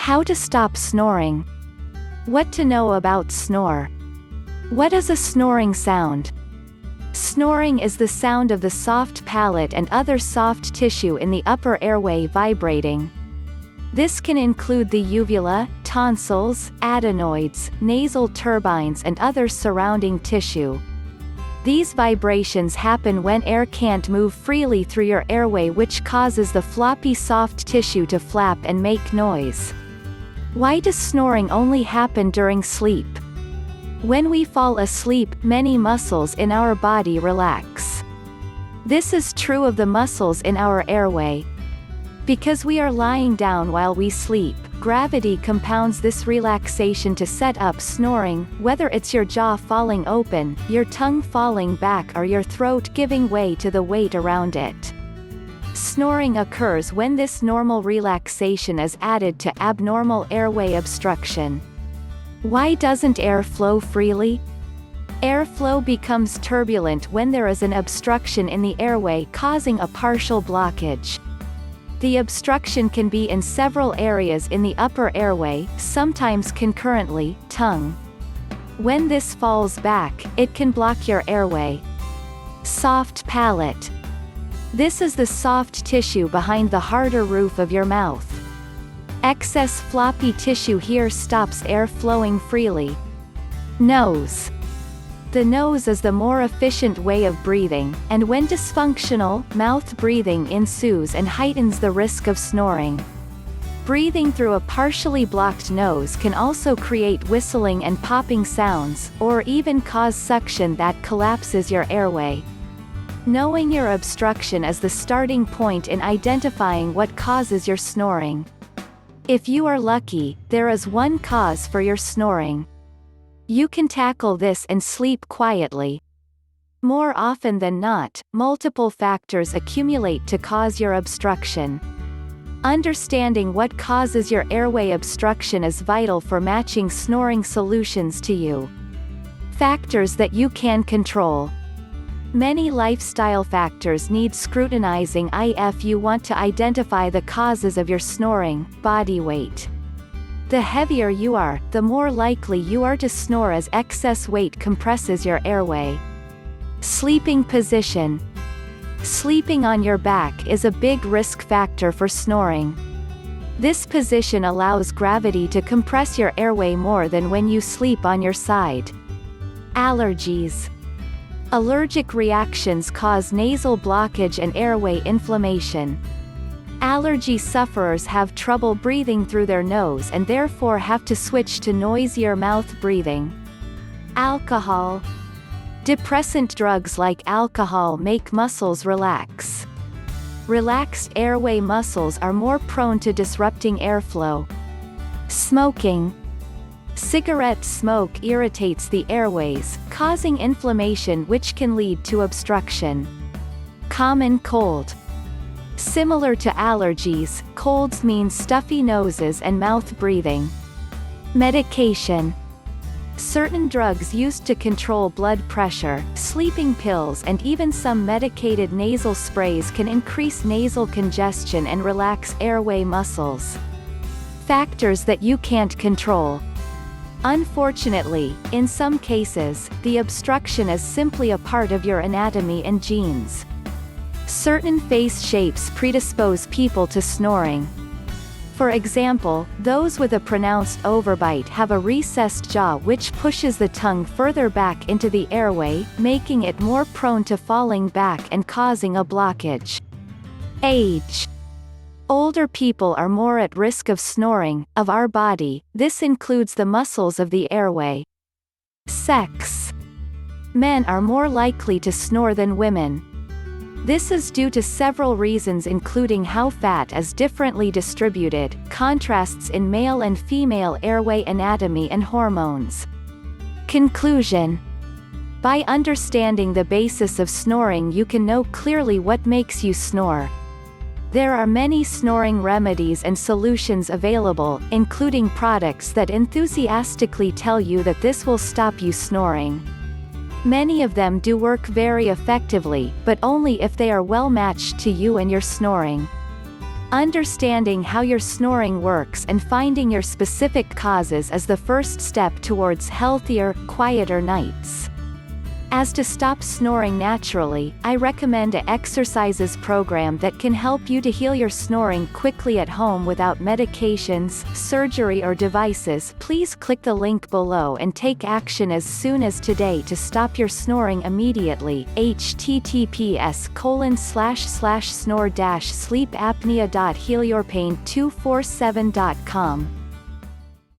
How to stop snoring. What to know about snore. What is a snoring sound? Snoring is the sound of the soft palate and other soft tissue in the upper airway vibrating. This can include the uvula, tonsils, adenoids, nasal turbines and other surrounding tissue. These vibrations happen when air can't move freely through your airway, which causes the floppy soft tissue to flap and make noise. Why does snoring only happen during sleep? When we fall asleep, many muscles in our body relax. This is true of the muscles in our airway. Because we are lying down while we sleep, gravity compounds this relaxation to set up snoring, whether it's your jaw falling open, your tongue falling back or your throat giving way to the weight around it. Snoring occurs when this normal relaxation is added to abnormal airway obstruction. Why doesn't air flow freely? Airflow becomes turbulent when there is an obstruction in the airway causing a partial blockage. The obstruction can be in several areas in the upper airway, sometimes concurrently, tongue. When this falls back, it can block your airway. Soft palate. This is the soft tissue behind the harder roof of your mouth. Excess floppy tissue here stops air flowing freely. Nose. The nose is the more efficient way of breathing, and when dysfunctional, mouth breathing ensues and heightens the risk of snoring. Breathing through a partially blocked nose can also create whistling and popping sounds, or even cause suction that collapses your airway. Knowing your obstruction is the starting point in identifying what causes your snoring. If you are lucky, there is one cause for your snoring. You can tackle this and sleep quietly. More often than not, multiple factors accumulate to cause your obstruction. Understanding what causes your airway obstruction is vital for matching snoring solutions to you. Factors that you can control. Many lifestyle factors need scrutinizing if you want to identify the causes of your snoring. Body weight. The heavier you are, the more likely you are to snore as excess weight compresses your airway. Sleeping position. Sleeping on your back is a big risk factor for snoring. This position allows gravity to compress your airway more than when you sleep on your side. Allergies. Allergic reactions cause nasal blockage and airway inflammation. Allergy sufferers have trouble breathing through their nose and therefore have to switch to noisier mouth breathing. Alcohol. Depressant drugs like alcohol make muscles relax. Relaxed airway muscles are more prone to disrupting airflow. Smoking. Cigarette smoke irritates the airways, causing inflammation which can lead to obstruction. Common cold. Similar to allergies, colds mean stuffy noses and mouth breathing. Medication. Certain drugs used to control blood pressure, sleeping pills and even some medicated nasal sprays can increase nasal congestion and relax airway muscles. Factors that you can't control. Unfortunately, in some cases, the obstruction is simply a part of your anatomy and genes. Certain face shapes predispose people to snoring. For example, those with a pronounced overbite have a recessed jaw which pushes the tongue further back into the airway, making it more prone to falling back and causing a blockage. Age. Older people are more at risk of snoring, of our body, this includes the muscles of the airway. Sex. Men are more likely to snore than women. This is due to several reasons including how fat is differently distributed, contrasts in male and female airway anatomy and hormones. Conclusion. By understanding the basis of snoring you can know clearly what makes you snore. There are many snoring remedies and solutions available, including products that enthusiastically tell you that this will stop you snoring. Many of them do work very effectively, but only if they are well matched to you and your snoring. Understanding how your snoring works and finding your specific causes is the first step towards healthier, quieter nights. As to stop snoring naturally, I recommend an exercises program that can help you to heal your snoring quickly at home without medications, surgery or devices. Please click the link below and take action as soon as today to stop your snoring immediately. https://snore-sleepapnea.healyourpain247.com